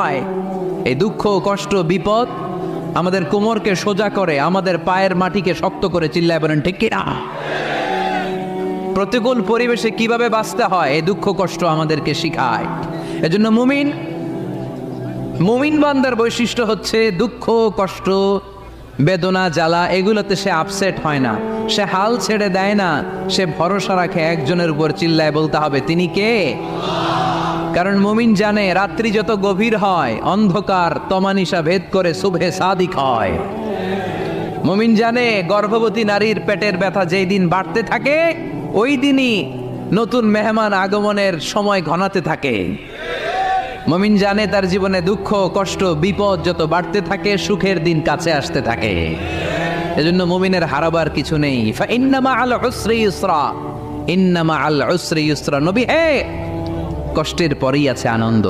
হয়, এই দুঃখ কষ্ট বিপদ আমাদের কোমরকে সোজা করে, আমাদের পায়ের মাটিকে শক্ত করে। চিল্লায় বলেন ঠিক কিনা? প্রতিকূল পরিবেশে কিভাবে বাঁচতে হয় এই দুঃখ কষ্ট আমাদেরকে শিখায়। এজন্য মুমিন বান্দার বৈশিষ্ট্য হচ্ছে দুঃখ কষ্ট বেদনা জ্বালা এগুলোতে সে আপসেট হয় না, সে হাল ছেড়ে দেয় না, সে ভরসা রাখে একজনের উপর। চিল্লায় বলতে হবে তিনি কে? কারণ মুমিন জানে রাত্রি যত গভীর হয় অন্ধকার তমানিসা ভেদ করে সুবহে সাদিক হয়। মুমিন জানে গর্ভবতী নারীর পেটের ব্যথা যেই দিন বাড়তে থাকে ওই দিনই নতুন মেহমান আগমনের সময় ঘনাতে থাকে। মুমিন জানে তার জীবনে দুঃখ কষ্ট বিপদ যত বাড়তে থাকে সুখের দিন কাছে আসতে থাকে। এজন্য মুমিনের হারাবার কিছু নেই। ইন্না মাআল উসরি ইউসরা, ইন্না মাআল উসরি ইউসরা। নবী হে, কষ্টের পরেই আছে আনন্দ।